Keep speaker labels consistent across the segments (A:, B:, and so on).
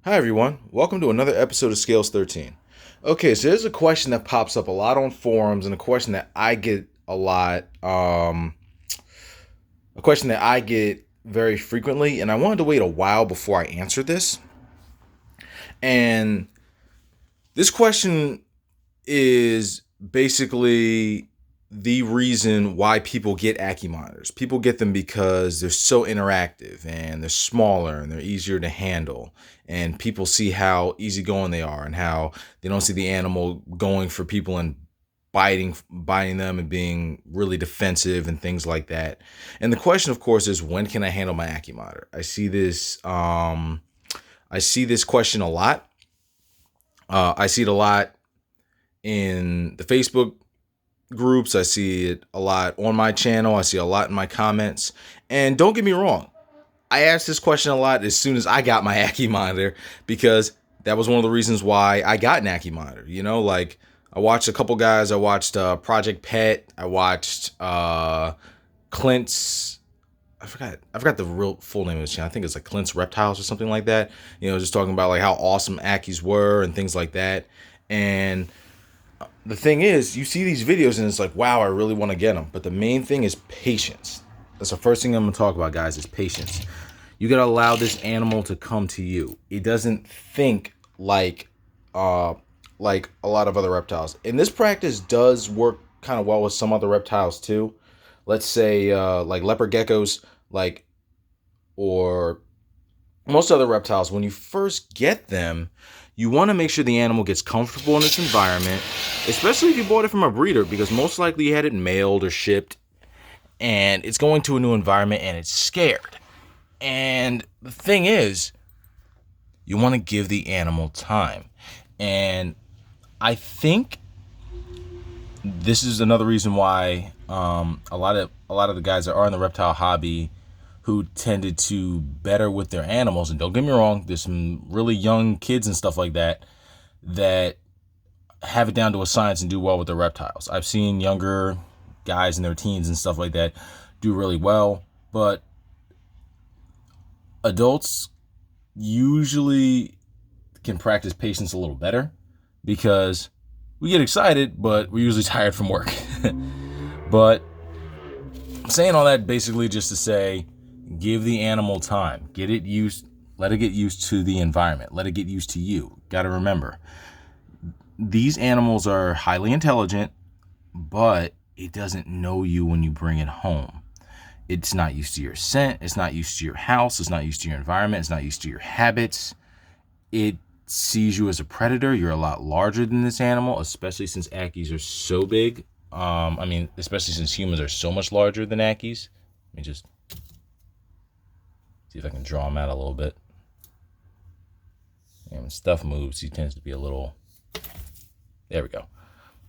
A: Hi everyone, welcome to another episode of Scales 13. Okay, so there's a question that pops up a lot on forums and a question that I get a question that I get very frequently, and I wanted to wait a while before I answer this. And this question is basically the reason why people get Ackie monitors. People get them because they're so interactive and they're smaller and they're easier to handle. And people see how easygoing they are and how they don't see the animal going for people and biting them and being really defensive and things like that. And the question, of course, is when can I handle my Ackie monitor? I see this question a lot. I see it a lot in the Facebook groups. I see it a lot on my channel. I see a lot in my comments. And don't get me wrong, I asked this question a lot as soon as I got my Ackie monitor, because that was one of the reasons why I got an Ackie monitor. You know, like I watched a couple guys. I watched Project Pet. I watched Clint's. I forgot the real full name of his channel. I think it's like Clint's Reptiles or something like that. You know, just talking about like how awesome Ackies were and things like that. And the thing is, you see these videos and it's like, wow, I really want to get them. But the main thing is patience. That's the first thing I'm going to talk about, guys, is patience. You got to allow this animal to come to you. It doesn't think like a lot of other reptiles. And this practice does work kind of well with some other reptiles too. Let's say like leopard geckos, or most other reptiles. When you first get them, you want to make sure the animal gets comfortable in its environment, especially if you bought it from a breeder, because most likely you had it mailed or shipped and it's going to a new environment and it's scared. And the thing is, you want to give the animal time. And I think this is another reason why a lot of the guys that are in the reptile hobby who tended to better with their animals, and don't get me wrong, there's some really young kids and stuff like that that have it down to a science and do well with their reptiles. I've seen younger guys in their teens and stuff like that do really well, but adults usually can practice patience a little better because we get excited, but we're usually tired from work. But I'm saying all that basically just to say, give the animal time. Let it get used to the environment. Let it get used to you. Got to remember, these animals are highly intelligent, but it doesn't know you when you bring it home. It's not used to your scent. It's not used to your house. It's not used to your environment. It's not used to your habits. It sees you as a predator. You're a lot larger than this animal, especially since Ackies are so big. Especially since humans are so much larger than Ackies. Let me just see if I can draw him out a little bit. And when stuff moves, he tends to be a little... There we go.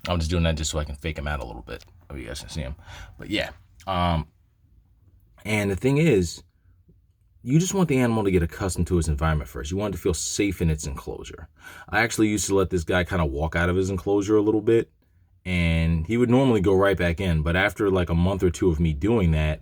A: I'm just doing that just so I can fake him out a little bit. Oh, you guys can see him. But yeah. And the thing is, you just want the animal to get accustomed to its environment first. You want it to feel safe in its enclosure. I actually used to let this guy kind of walk out of his enclosure a little bit, and he would normally go right back in. But after like a month or two of me doing that,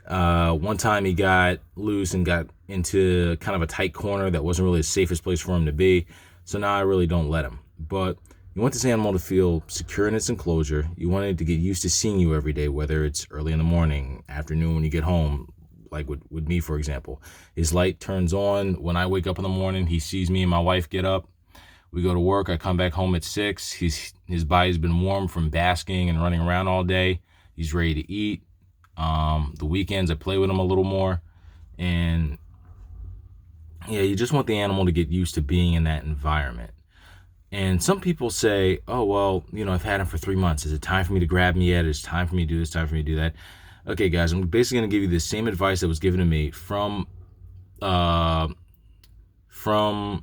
A: one time he got loose and got into kind of a tight corner that wasn't really the safest place for him to be. So now I really don't let him. But you want this animal to feel secure in its enclosure. You want it to get used to seeing you every day, whether it's early in the morning, afternoon when you get home, like with me, for example. His light turns on when I wake up in the morning. He sees me and my wife get up. We go to work. I come back home at 6. His body's been warm from basking and running around all day. He's ready to eat. The weekends I play with him a little more. And yeah, you just want the animal to get used to being in that environment. And some people say, oh, well, I've had him for 3 months. Is it time for me to grab him yet? Is it time for me to do this, time for me to do that? Okay, guys, I'm basically going to give you the same advice that was given to me from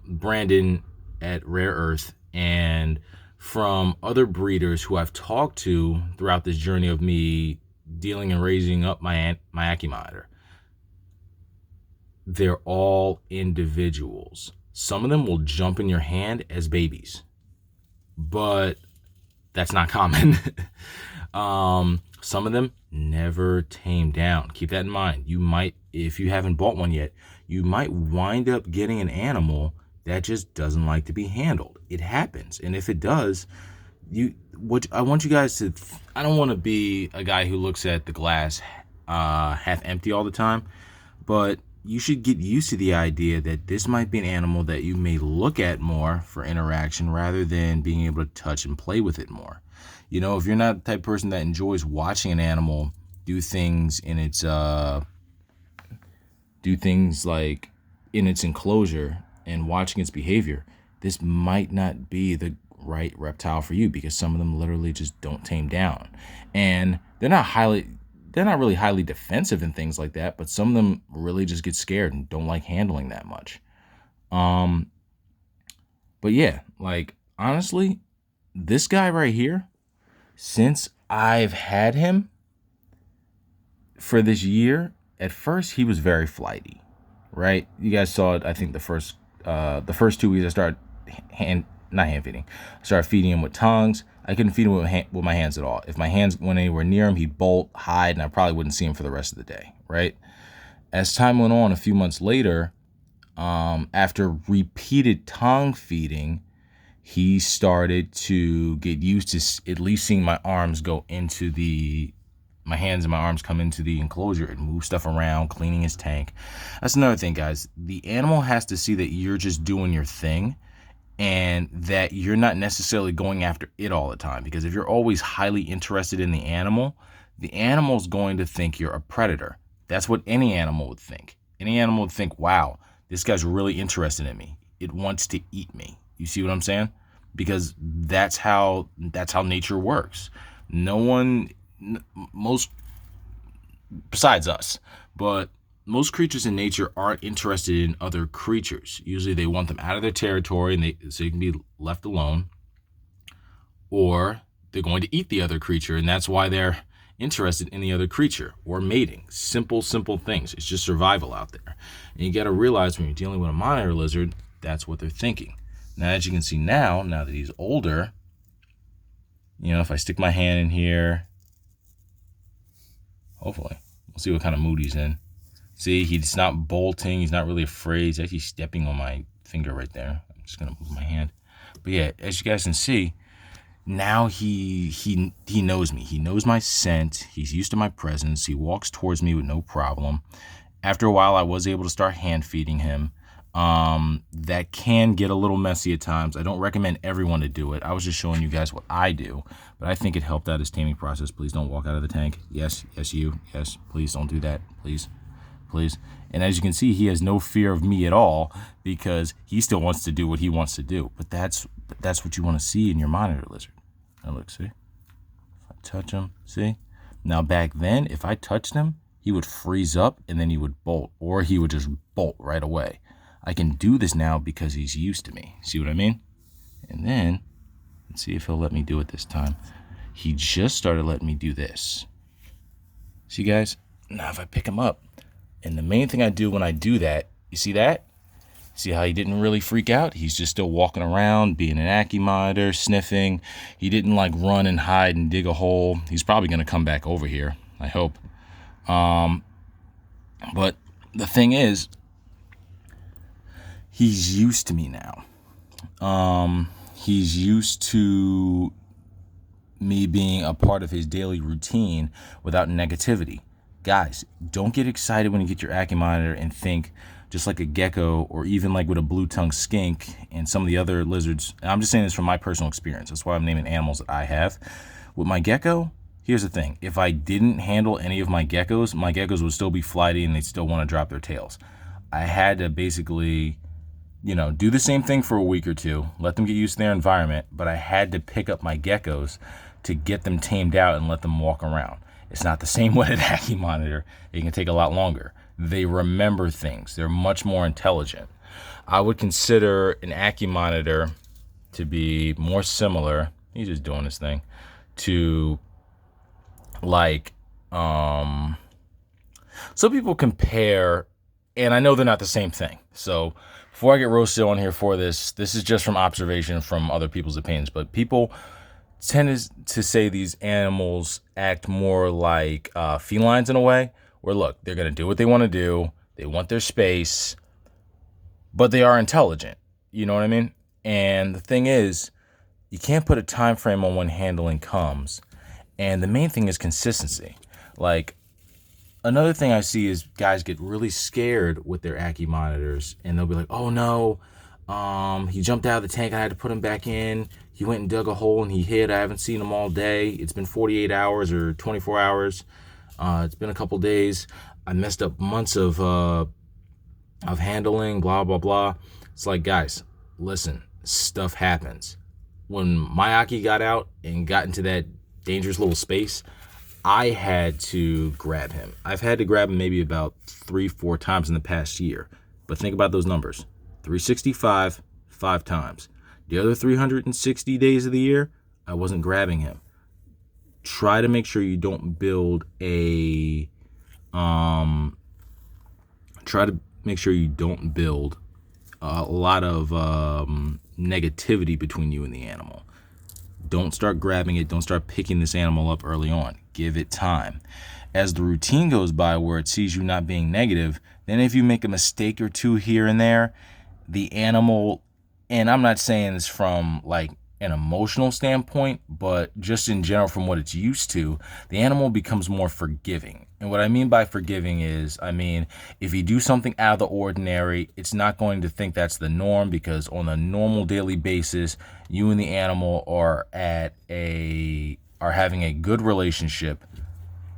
A: Brandon at Rare Earth and from other breeders who I've talked to throughout this journey of me dealing and raising up my Ackie monitor. They're all individuals. Some of them will jump in your hand as babies, but that's not common. Some of them never tame down. Keep that in mind. You might, if you haven't bought one yet, you might wind up getting an animal that just doesn't like to be handled. It happens. And if it does, I want you guys to, I don't want to be a guy who looks at the glass half empty all the time, but you should get used to the idea that this might be an animal that you may look at more for interaction rather than being able to touch and play with it more. You know, if you're not the type of person that enjoys watching an animal do things in its like in its enclosure and watching its behavior, this might not be the right reptile for you, because some of them literally just don't tame down, and they're not really highly defensive and things like that, but some of them really just get scared and don't like handling that much. But yeah, like honestly, this guy right here, since I've had him for this year, at first he was very flighty, right? You guys saw it. I think the first 2 weeks I started not hand feeding. I started feeding him with tongues. I couldn't feed him with my hands at all. If my hands went anywhere near him, he'd bolt, hide, and I probably wouldn't see him for the rest of the day, right? As time went on, a few months later, after repeated tongue feeding, he started to get used to at least seeing my arms go into my hands and my arms come into the enclosure and move stuff around, cleaning his tank. That's another thing, guys. The animal has to see that you're just doing your thing and that you're not necessarily going after it all the time. Because if you're always highly interested in the animal's going to think you're a predator. That's what any animal would think. Any animal would think, wow, this guy's really interested in me. It wants to eat me. You see what I'm saying? Because that's how nature works. Most besides us, but most creatures in nature aren't interested in other creatures. Usually they want them out of their territory and so you can be left alone, or they're going to eat the other creature, and that's why they're interested in the other creature, or mating. Simple things. It's just survival out there. And you got to realize when you're dealing with a monitor lizard, that's what they're thinking. Now, as you can see now that he's older, you know, if I stick my hand in here, hopefully, we'll see what kind of mood he's in. See, he's not bolting. He's not really afraid. He's actually stepping on my finger right there. I'm just going to move my hand. But yeah, as you guys can see, now he knows me. He knows my scent. He's used to my presence. He walks towards me with no problem. After a while, I was able to start hand feeding him. That can get a little messy at times. I don't recommend everyone to do it. I was just showing you guys what I do, but I think it helped out his taming process. Please don't walk out of the tank. Yes, you. Yes, please don't do that. Please. And as you can see, he has no fear of me at all because he still wants to do what he wants to do. But that's what you want to see in your monitor lizard. Now look, see? If I touch him, see? Now back then, if I touched him, he would freeze up and then he would bolt, or he would just bolt right away. I can do this now because he's used to me. See what I mean? And then, let's see if he'll let me do it this time. He just started letting me do this. See, guys? Now if I pick him up, and the main thing I do when I do that, you see that? See how he didn't really freak out? He's just still walking around, being an Ackie Monitor, sniffing. He didn't like run and hide and dig a hole. He's probably going to come back over here, I hope. But the thing is, he's used to me now. He's used to me being a part of his daily routine without negativity. Guys, don't get excited when you get your Ackie Monitor and think, just like a gecko, or even like with a blue-tongued skink and some of the other lizards. And I'm just saying this from my personal experience. That's why I'm naming animals that I have. With my gecko, here's the thing. If I didn't handle any of my geckos would still be flighty and they'd still want to drop their tails. I had to basically, do the same thing for a week or two, let them get used to their environment, but I had to pick up my geckos to get them tamed out and let them walk around. It's not the same with an Ackie Monitor. It can take a lot longer. They remember things. They're much more intelligent. I would consider an Ackie Monitor to be more similar, he's just doing his thing, to like, some people compare, and I know they're not the same thing. So before I get roasted on here for this is just from observation from other people's opinions, but people tend to say these animals act more like felines in a way, where look, they're going to do what they want to do. They want their space, but they are intelligent. You know what I mean? And the thing is, you can't put a time frame on when handling comes. And the main thing is consistency. Like, another thing I see is guys get really scared with their Ackie monitors, and they'll be like, "Oh no, he jumped out of the tank. I had to put him back in. He went and dug a hole and he hid. I haven't seen him all day. It's been 48 hours or 24 hours. It's been a couple days. I messed up months of handling. Blah blah blah." It's like, guys, listen, stuff happens. When my Ackie got out and got into that dangerous little space, I had to grab him. I've had to grab him maybe about 3-4 times in the past year. But think about those numbers. 365, 5 times. The other 360 days of the year, I wasn't grabbing him. Try to make sure you don't build a lot of negativity between you and the animal. Don't start grabbing it. Don't start picking this animal up early on. Give it time. As the routine goes by where it sees you not being negative, then if you make a mistake or two here and there, the animal, and I'm not saying this from like an emotional standpoint, but just in general from what it's used to, the animal becomes more forgiving. And what I mean by forgiving is, if you do something out of the ordinary, it's not going to think that's the norm, because on a normal daily basis, you and the animal are having a good relationship,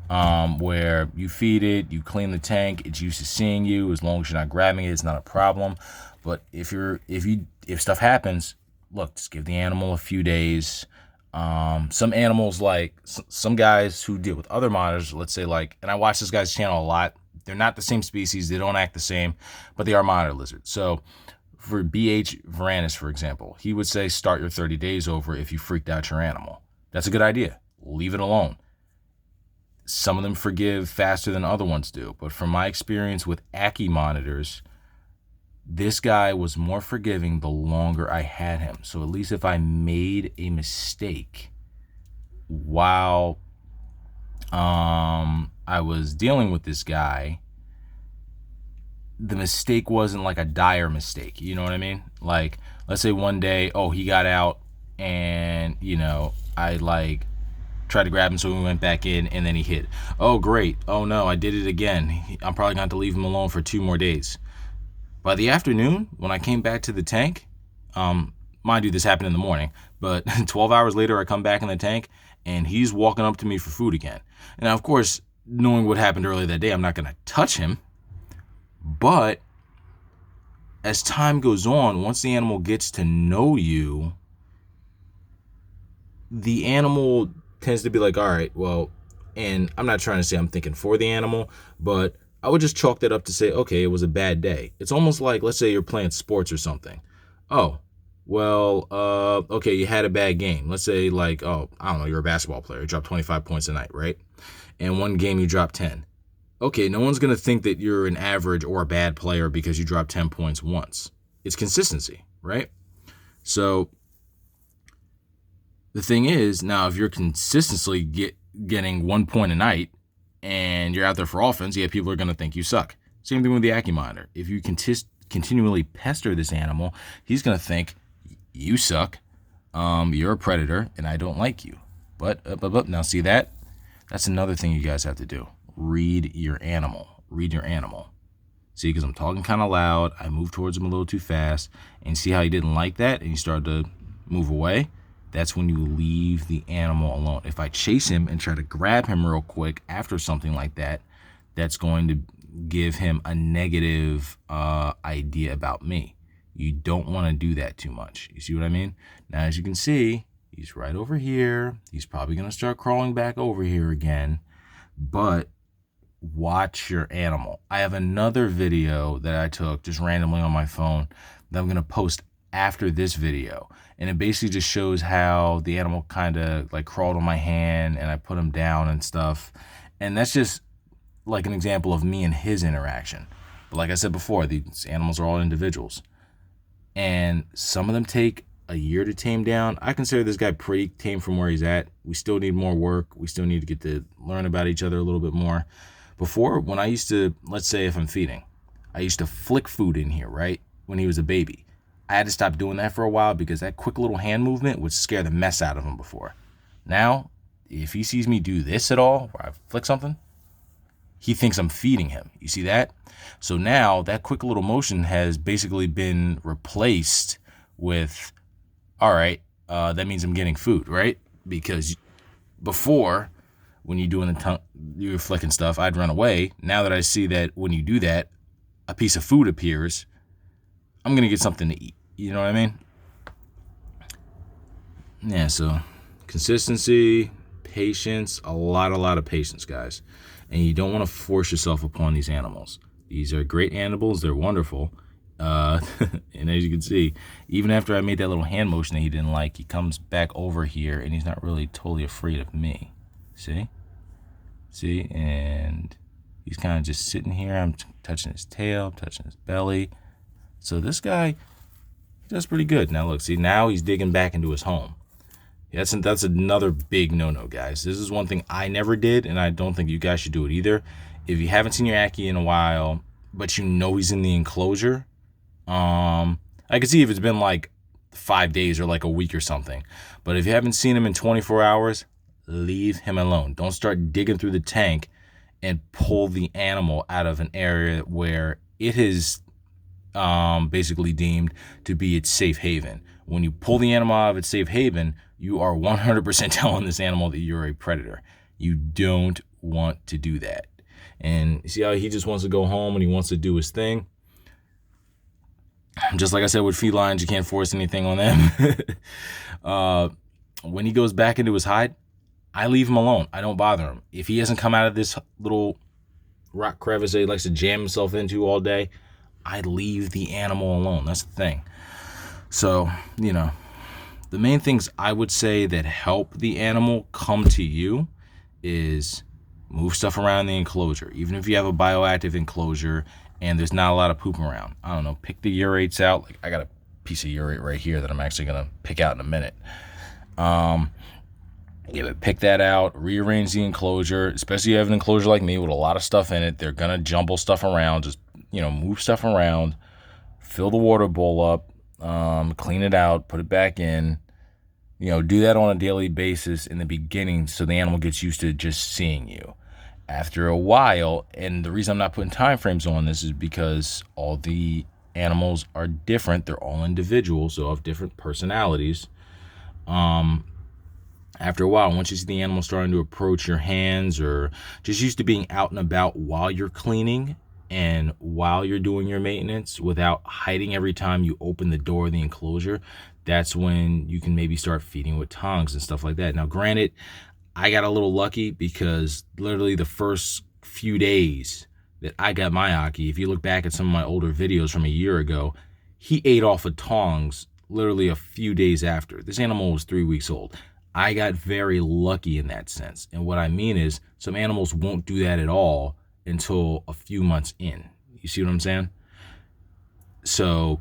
A: where you feed it, you clean the tank, it's used to seeing you. As long as you're not grabbing it, it's not a problem. But if stuff happens, look, just give the animal a few days. Some animals, like some guys who deal with other monitors, let's say and I watch this guy's channel a lot. They're not the same species. They don't act the same, but they are monitor lizards. So for BH Varanus, for example, he would say start your 30 days over if you freaked out your animal. That's a good idea. Leave it alone. Some of them forgive faster than other ones do. But from my experience with Ackie monitors, this guy was more forgiving the longer I had him. So at least if I made a mistake while I was dealing with this guy, the mistake wasn't like a dire mistake. You know what I mean? Like, let's say one day, he got out and, I tried to grab him, so we went back in and then he hid. Oh, great. Oh no, I did it again. I'm probably going to have to leave him alone for 2 more days. By the afternoon, when I came back to the tank, mind you, this happened in the morning, but 12 hours later, I come back in the tank, and he's walking up to me for food again. And now, of course, knowing what happened earlier that day, I'm not going to touch him. But as time goes on, once the animal gets to know you, the animal tends to be like, all right, well, and I'm not trying to say I'm thinking for the animal, but I would just chalk that up to say, okay, it was a bad day. It's almost like, let's say you're playing sports or something. Oh, well, okay, you had a bad game. Let's say I don't know, you're a basketball player. You dropped 25 points a night, right? And one game you dropped 10. Okay, no one's going to think that you're an average or a bad player because you dropped 10 points once. It's consistency, right? So the thing is, now if you're consistently getting 1 point a night, and you're out there for offense, people are going to think you suck. Same thing with the Ackie monitor. If you continually pester this animal, he's going to think you suck, you're a predator, and I don't like you. But now see that? That's another thing you guys have to do. Read your animal. See, because I'm talking kind of loud, I moved towards him a little too fast, and see how he didn't like that, and he started to move away? That's when you leave the animal alone. If I chase him and try to grab him real quick after something like that, that's going to give him a negative idea about me. You don't want to do that too much. You see what I mean? Now, as you can see, he's right over here. He's probably going to start crawling back over here again. But watch your animal. I have another video that I took just randomly on my phone that I'm going to post after this video, and it basically just shows how the animal kind of crawled on my hand and I put him down and stuff, and that's just like an example of me and his interaction. But like I said before, these animals are all individuals, and some of them take a year to tame down. I consider this guy pretty tame from where he's at. We still need more work. We still need to get to learn about each other a little bit more. Before, when I used to, let's say if I'm feeding, I used to flick food in here, right, when he was a baby. I had to stop doing that for a while because that quick little hand movement would scare the mess out of him before. Now, if he sees me do this at all, where I flick something, he thinks I'm feeding him. You see that? So now that quick little motion has basically been replaced with, all right, that means I'm getting food, right? Because before, when you're doing you're flicking stuff, I'd run away. Now that I see that when you do that, a piece of food appears, I'm going to get something to eat. You know what I mean? Yeah, so consistency, patience, a lot of patience, guys. And you don't want to force yourself upon these animals. These are great animals. They're wonderful. And as you can see, even after I made that little hand motion that he didn't like, he comes back over here and he's not really totally afraid of me. See? See? And he's kind of just sitting here. I'm touching his tail, touching his belly. So this guy, he does pretty good. Now look, see, now he's digging back into his home. That's another big no-no, guys. This is one thing I never did, and I don't think you guys should do it either. If you haven't seen your Ackie in a while, but you know he's in the enclosure, I can see if it's been like 5 days or like a week or something. But if you haven't seen him in 24 hours, leave him alone. Don't start digging through the tank and pull the animal out of an area where it is basically deemed to be its safe haven. When you pull the animal out of its safe haven, you are 100% telling this animal that you're a predator. You don't want to do that. And you see how he just wants to go home and he wants to do his thing? Just like I said with felines, you can't force anything on them. When he goes back into his hide, I leave him alone. I don't bother him. If he hasn't come out of this little rock crevice that he likes to jam himself into all day, I leave the animal alone. That's the thing. So, you know, the main things I would say that help the animal come to you is move stuff around the enclosure. Even if you have a bioactive enclosure and there's not a lot of poop around, I don't know, pick the urates out. Like I got a piece of urate right here that I'm actually going to pick out in a minute. Pick that out, rearrange the enclosure, especially if you have an enclosure like me with a lot of stuff in it. They're going to jumble stuff around. Just, move stuff around, fill the water bowl up, clean it out, put it back in. Do that on a daily basis in the beginning so the animal gets used to just seeing you. After a while, and the reason I'm not putting time frames on this is because all the animals are different. They're all individuals, so have different personalities. After a while, once you see the animal starting to approach your hands or just used to being out and about while you're cleaning and while you're doing your maintenance without hiding every time you open the door of the enclosure, that's when you can maybe start feeding with tongs and stuff like that. Now, granted, I got a little lucky because literally the first few days that I got my Ackie, if you look back at some of my older videos from a year ago, he ate off of tongs literally a few days after. This animal was 3 weeks old. I got very lucky in that sense. And what I mean is some animals won't do that at all until a few months in. You see what I'm saying? So,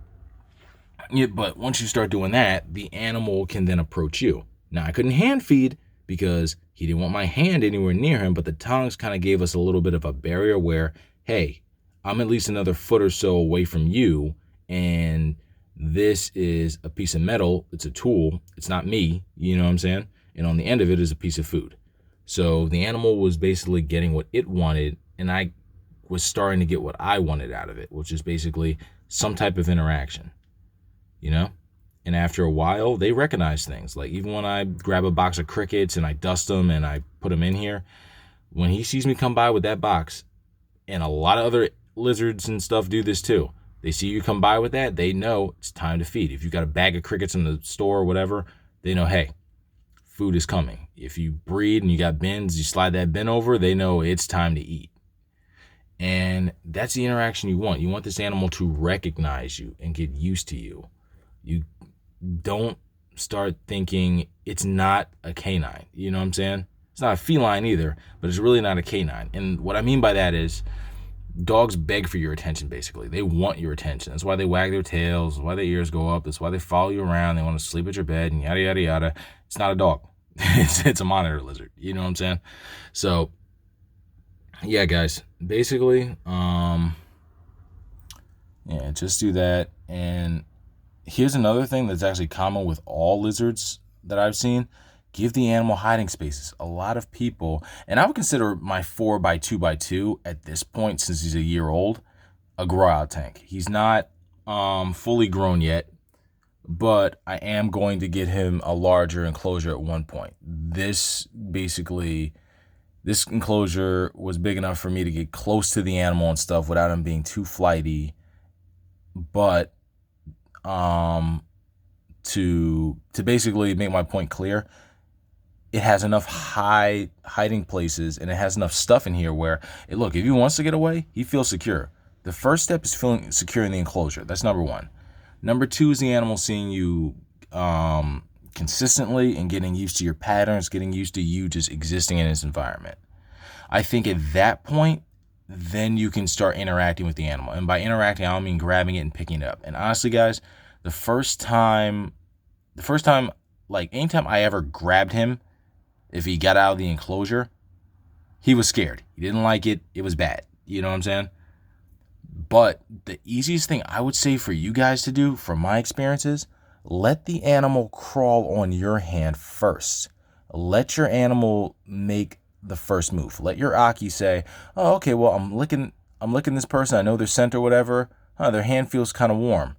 A: yeah, but once you start doing that, the animal can then approach you. Now, I couldn't hand feed because he didn't want my hand anywhere near him, but the tongs kind of gave us a little bit of a barrier where, hey, I'm at least another foot or so away from you, and this is a piece of metal. It's a tool. It's not me. You know what I'm saying? And on the end of it is a piece of food. So the animal was basically getting what it wanted, and I was starting to get what I wanted out of it, which is basically some type of interaction, And after a while, they recognize things. Like even when I grab a box of crickets and I dust them and I put them in here, when he sees me come by with that box, and a lot of other lizards and stuff do this too, they see you come by with that, they know it's time to feed. If you got a bag of crickets in the store or whatever, they know, hey, food is coming. If you breed and you got bins, you slide that bin over, they know it's time to eat. And that's the interaction you want. You want this animal to recognize you and get used to you. You don't start thinking it's not a canine. You know what I'm saying? It's not a feline either, but it's really not a canine. And what I mean by that is dogs beg for your attention, basically. They want your attention. That's why they wag their tails. That's why their ears go up. That's why they follow you around. They want to sleep at your bed and yada, yada, yada. It's not a dog. It's a monitor lizard. You know what I'm saying? So, yeah, guys. Basically, just do that. And Here's another thing that's actually common with all lizards that I've seen. Give the animal hiding spaces. A lot of people, and I would consider my 4x2x2 at this point, since he's a year old, a grow out tank. He's not fully grown yet, but I am going to get him a larger enclosure at one point. This enclosure was big enough for me to get close to the animal and stuff without him being too flighty, but to basically make my point clear, it has enough hiding places and it has enough stuff in here where, look, if he wants to get away, he feels secure. The first step is feeling secure in the enclosure. That's number one. Number two is the animal seeing you consistently and getting used to your patterns, getting used to you just existing in his environment. I think at that point, then you can start interacting with the animal. And by interacting, I don't mean grabbing it and picking it up. And honestly, guys, the first time, like anytime I ever grabbed him, if he got out of the enclosure, he was scared. He didn't like it. It was bad. You know what I'm saying? But the easiest thing I would say for you guys to do, from my experiences, let the animal crawl on your hand first. Let your animal make the first move. Let your Ackie say, oh, okay, well, I'm licking this person. I know their scent or whatever. Their hand feels kind of warm.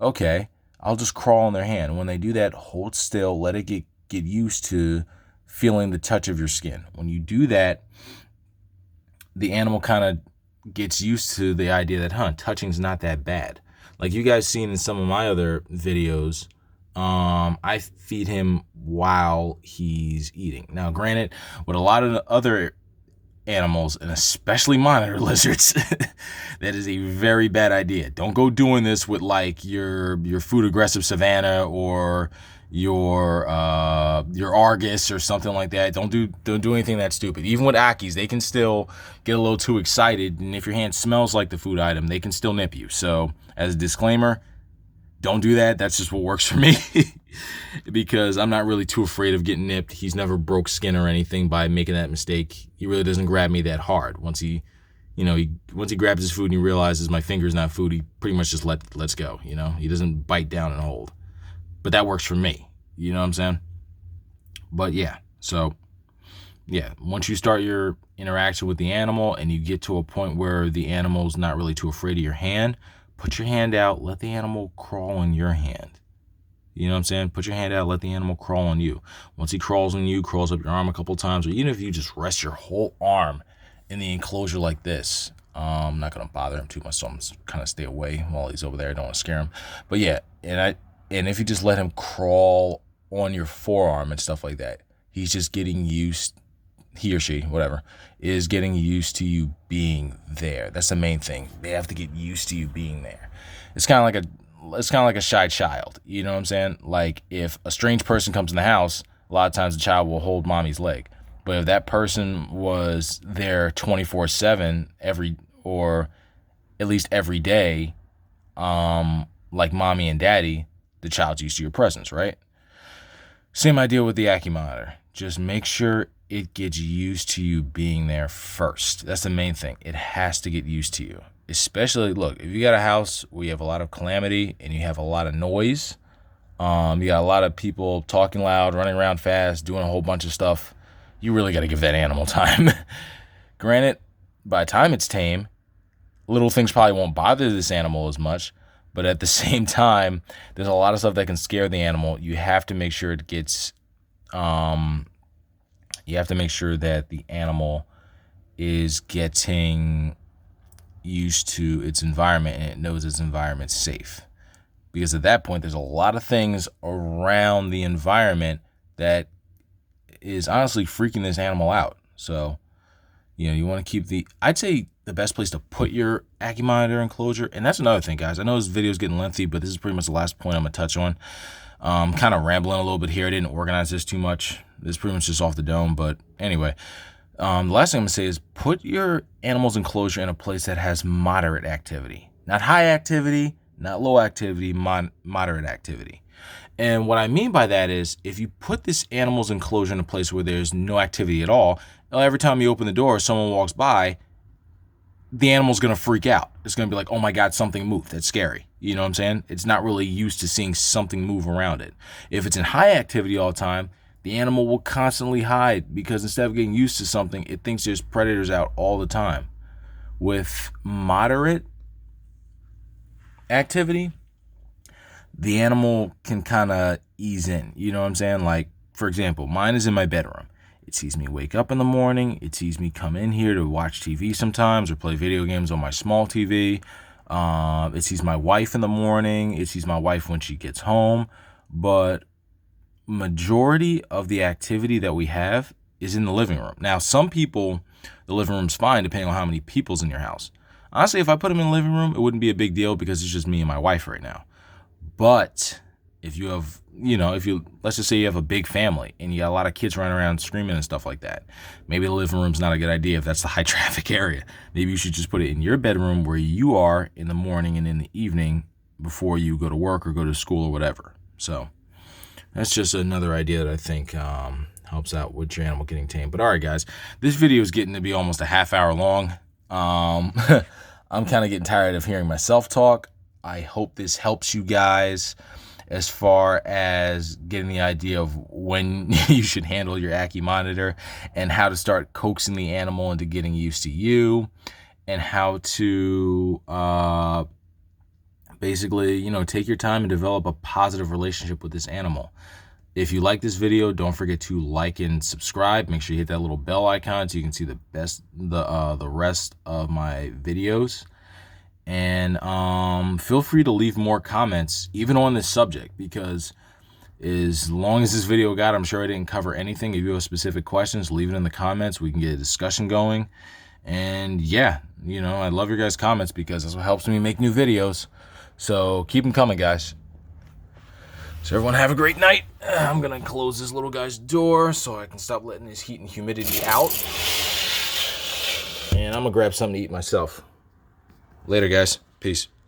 A: Okay, I'll just crawl on their hand. When they do that, hold still. Let it get used to feeling the touch of your skin. When you do that, the animal kind of gets used to the idea that, touching's not that bad. Like you guys seen in some of my other videos, I feed him while he's eating. Now, granted, with a lot of the other animals, and especially monitor lizards, that is a very bad idea. Don't go doing this with like your food aggressive savanna or your Argus or something like that. Don't do anything that stupid. Even with Ackies, they can still get a little too excited, and if your hand smells like the food item, they can still nip you. So, as a disclaimer, don't do that. That's just what works for me. Because I'm not really too afraid of getting nipped. He's never broke skin or anything by making that mistake. He really doesn't grab me that hard. Once he grabs his food and he realizes my finger's not food, he pretty much just lets go. He doesn't bite down and hold. But that works for me. You know what I'm saying? But yeah, so yeah, once you start your interaction with the animal and you get to a point where the animal's not really too afraid of your hand, put your hand out, let the animal crawl on your hand. You know what I'm saying? Put your hand out, let the animal crawl on you. Once he crawls on you, crawls up your arm a couple times, or even if you just rest your whole arm in the enclosure like this, I'm not going to bother him too much, so I'm just kind of stay away while he's over there. I don't want to scare him. But yeah, and if you just let him crawl on your forearm and stuff like that, he's just getting used, he or she, whatever, is getting used to you being there. That's the main thing. They have to get used to you being there. It's kind of like a shy child. You know what I'm saying? Like if a strange person comes in the house, a lot of times the child will hold mommy's leg. But if that person was there 24/7 or at least every day, like mommy and daddy, the child's used to your presence, right? Same idea with the Ackie Monitor. Just make sure it gets used to you being there first. That's the main thing. It has to get used to you. Especially, look, if you got a house where you have a lot of calamity and you have a lot of noise, you got a lot of people talking loud, running around fast, doing a whole bunch of stuff, you really got to give that animal time. Granted, by the time it's tame, little things probably won't bother this animal as much, but at the same time, there's a lot of stuff that can scare the animal. You have to make sure it gets, you have to make sure that the animal is getting used to its environment and it knows its environment's safe. Because at that point, there's a lot of things around the environment that is honestly freaking this animal out. So, you want to keep I'd say the best place to put your Ackie Monitor enclosure, and that's another thing, guys. I know this video is getting lengthy, but this is pretty much the last point I'm going to touch on. Kind of rambling a little bit here. I didn't organize this too much. This is pretty much just off the dome, but anyway. The last thing I'm going to say is put your animal's enclosure in a place that has moderate activity. Not high activity, not low activity, moderate activity. And what I mean by that is if you put this animal's enclosure in a place where there's no activity at all, every time you open the door, someone walks by, the animal's going to freak out. It's going to be like, oh my God, something moved. That's scary. You know what I'm saying? It's not really used to seeing something move around it. If it's in high activity all the time, the animal will constantly hide because instead of getting used to something, it thinks there's predators out all the time. With moderate activity, the animal can kind of ease in. You know what I'm saying? Like, for example, mine is in my bedroom. It sees me wake up in the morning. It sees me come in here to watch TV sometimes or play video games on my small TV. It sees my wife in the morning. It sees my wife when she gets home. But majority of the activity that we have is in the living room. Now, some people, the living room's fine depending on how many people's in your house. Honestly, if I put them in the living room, it wouldn't be a big deal because it's just me and my wife right now. But if you have, let's just say you have a big family and you got a lot of kids running around screaming and stuff like that, maybe the living room's not a good idea if that's the high traffic area. Maybe you should just put it in your bedroom where you are in the morning and in the evening before you go to work or go to school or whatever. So that's just another idea that I think helps out with your animal getting tamed. But all right, guys, this video is getting to be almost a half hour long. I'm kind of getting tired of hearing myself talk. I hope this helps you guys as far as getting the idea of when you should handle your Ackie Monitor and how to start coaxing the animal into getting used to you and how to basically, take your time and develop a positive relationship with this animal. If you like this video, don't forget to like and subscribe. Make sure you hit that little bell icon so you can see the rest of my videos. And feel free to leave more comments, even on this subject, because as long as this video got, I'm sure I didn't cover anything. If you have specific questions, leave it in the comments. We can get a discussion going. And yeah, I love your guys' comments because that's what helps me make new videos. So keep them coming, guys. So everyone have a great night. I'm going to close this little guy's door so I can stop letting this heat and humidity out. And I'm going to grab something to eat myself. Later, guys. Peace.